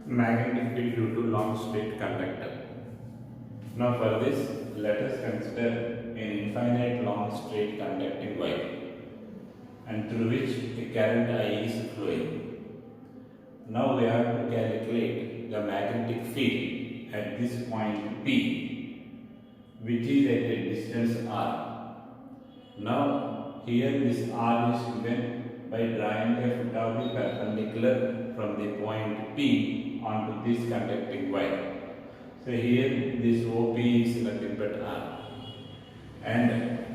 magnetic field due to long straight conductor. Now for this, let us consider an infinite long straight conducting wire and through which a current I is flowing. Now we have to calculate the magnetic field at this point P, which is at a distance r. Now here this r is given by drawing a foot of the perpendicular from the point P onto this conducting wire. So here this OP is nothing but r. And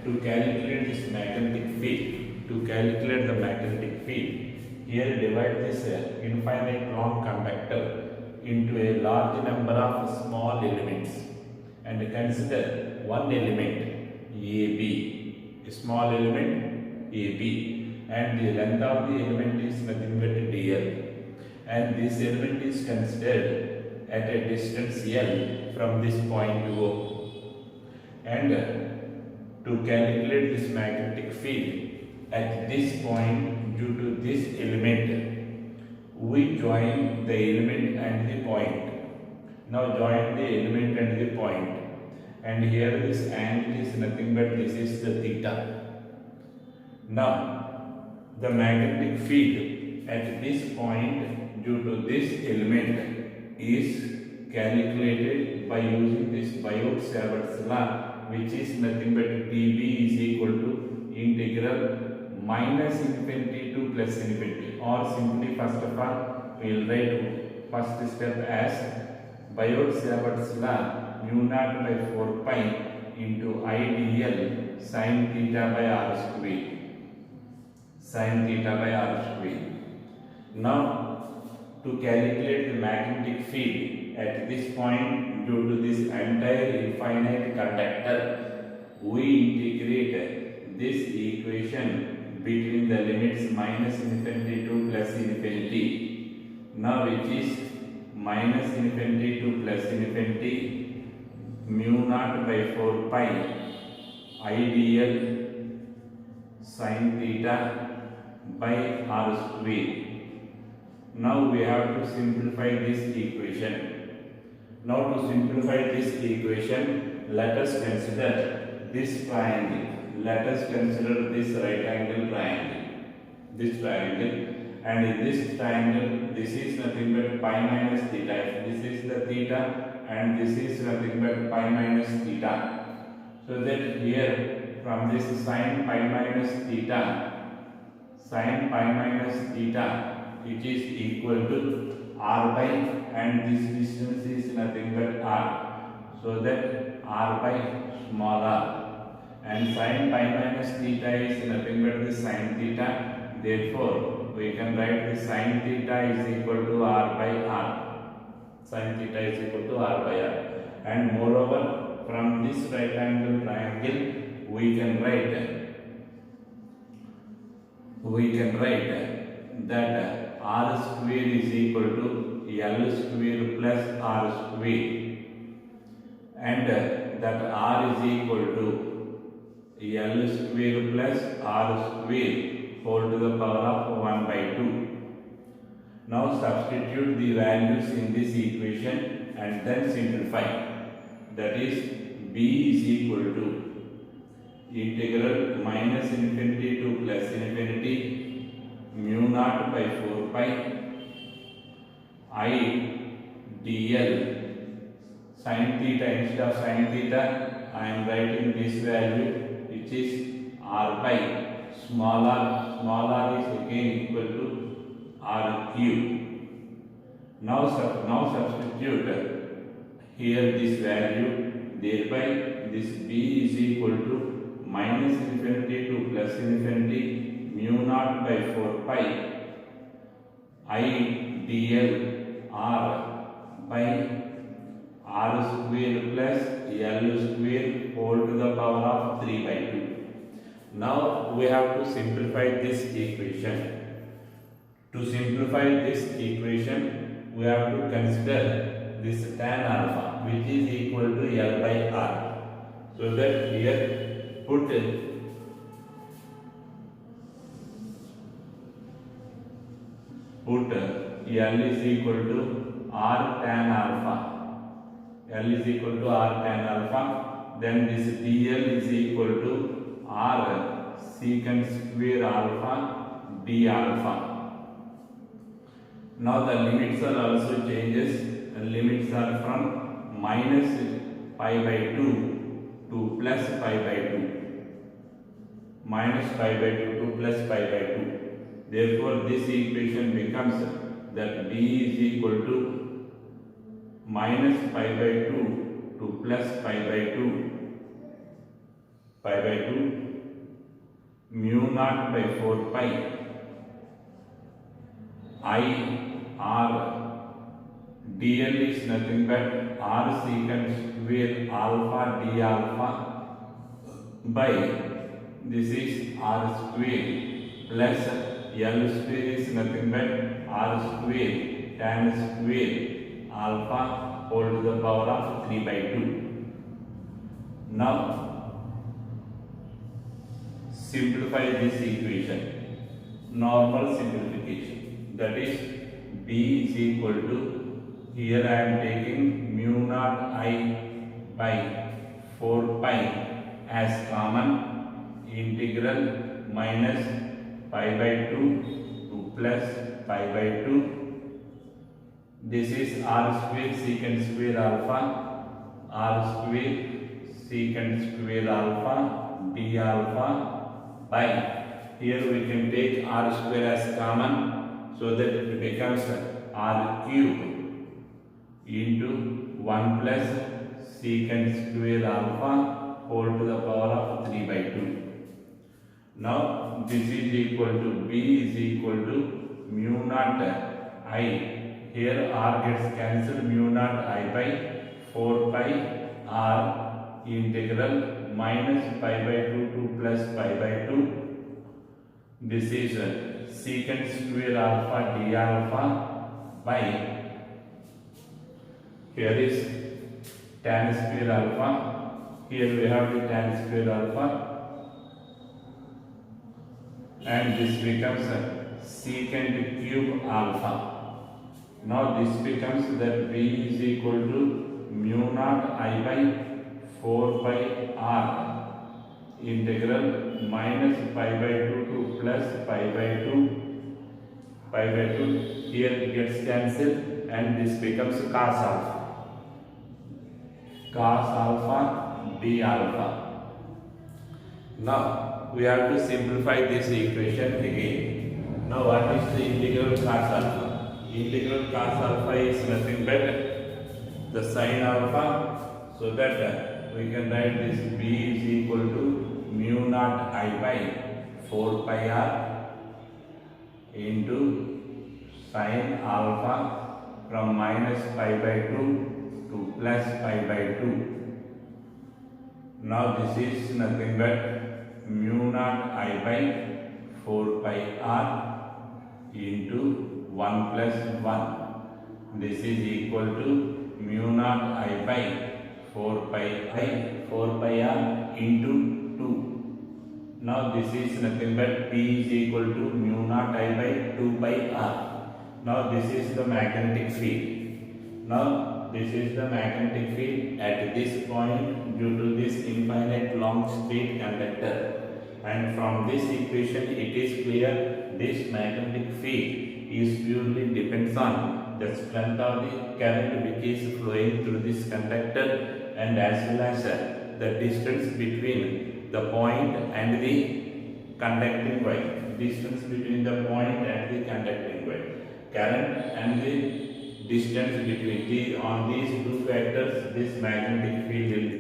to calculate this magnetic field, here divide this infinite long conductor into a large number of small elements and consider one element AB, a small element AB, and the length of the element is nothing but dl, and this element is considered at a distance L from this point O. And to calculate this magnetic field at this point due to this element, we join the element and the point. Now join the element and the point, and here this angle is nothing but this is the theta. Now the magnetic field at this point due to this element is calculated by using this Biot-Savart's law, which is nothing but dB is equal to integral minus infinity to plus infinity, or simply first of all we will write first step as Biot-Savart's law mu naught by 4 pi into I dl sin theta by r square. Now to calculate the magnetic field at this point due to this entire infinite conductor, we integrate this equation between the limits minus infinity to plus infinity. Now which is minus infinity to plus infinity mu naught by 4 pi I dl sin theta by r square. Now we have to simplify this equation. Now to simplify this equation, let us consider this triangle. Let us consider this right angle triangle. This triangle, and in this triangle, this is nothing but pi minus theta. This is the theta, and this is nothing but pi minus theta. So that here from this sin pi minus theta, it is equal to r by, and this distance is nothing but r. So that r by small r, and sin pi minus theta is nothing but the sin theta. Therefore, we can write the sin theta is equal to r by r. Sin theta is equal to r by r. And moreover, from this right angle triangle, we can write that r square is equal to L square plus r square, and that r is equal to L square plus r square whole to the power of 1 by 2. Now substitute the values in this equation and then simplify. That is, b is equal to integral minus infinity to plus infinity mu naught by 4 pi I dl sin theta. Instead of sin theta, I am writing this value, which is r by small r. Small r is again equal to r cube. Now substitute here this value, thereby this b is equal to minus infinity to plus infinity mu naught by 4 pi I dl r by r square plus L square whole to the power of 3 by 2. Now we have to simplify this equation. To simplify this equation, we have to consider this tan alpha, which is equal to L by r. So that here put L is equal to R tan alpha. L is equal to R tan alpha. Then this dl is equal to R secant square alpha d alpha. Now the limits are also changes. The limits are from minus pi by 2 to plus pi by 2. Minus pi by 2 to plus pi by 2. Therefore, this equation becomes that b is equal to minus pi by 2 to plus pi by 2. Pi by 2 mu naught by 4 pi I r dl is nothing but r secant square alpha d alpha by this is r square plus L square is nothing but r square tan square alpha whole to the power of 3 by 2. Now simplify this equation. Normal simplification, that is b is equal to, here I am taking mu naught I by 4 pi as common, integral minus pi by 2 to plus pi by 2. This is r square secant square alpha, r square secant square alpha d alpha by, here we can take r square as common, so that it becomes r cube into 1 plus secant square alpha whole to the power of 3 by 2. Now this is equal to, b is equal to mu naught I, here r gets cancelled, mu naught I by 4 pi r integral minus pi by 2 to plus pi by 2. This is secant square alpha d alpha by, here is tan square alpha, here we have the tan square alpha, and this becomes secant cube alpha. Now this becomes that b is equal to mu naught I by 4 pi r integral minus pi by 2 to plus pi by 2. Pi by 2 here gets cancelled and this becomes cos alpha. Cos alpha d alpha. Now we have to simplify this equation again. Now what is the integral cos alpha? Integral cos alpha is nothing but the sin alpha, so that we can write this b is equal to mu naught I by 4 pi r into sin alpha from minus pi by 2 to plus pi by 2. Now this is nothing but mu naught I by 4 pi r into 1 plus 1. This is equal to mu naught I by 4 pi r into 2. Now this is nothing but p is equal to mu naught I by 2 pi r. Now this is the magnetic field. Now this is the magnetic field at this point due to this infinite long straight conductor. And from this equation it is clear this magnetic field is purely depends on the strength of the current which is flowing through this conductor, and as well as the distance between the point and the conducting wire. Distance between the point and the conducting wire. Current and the distance between on these two factors, this magnetic field will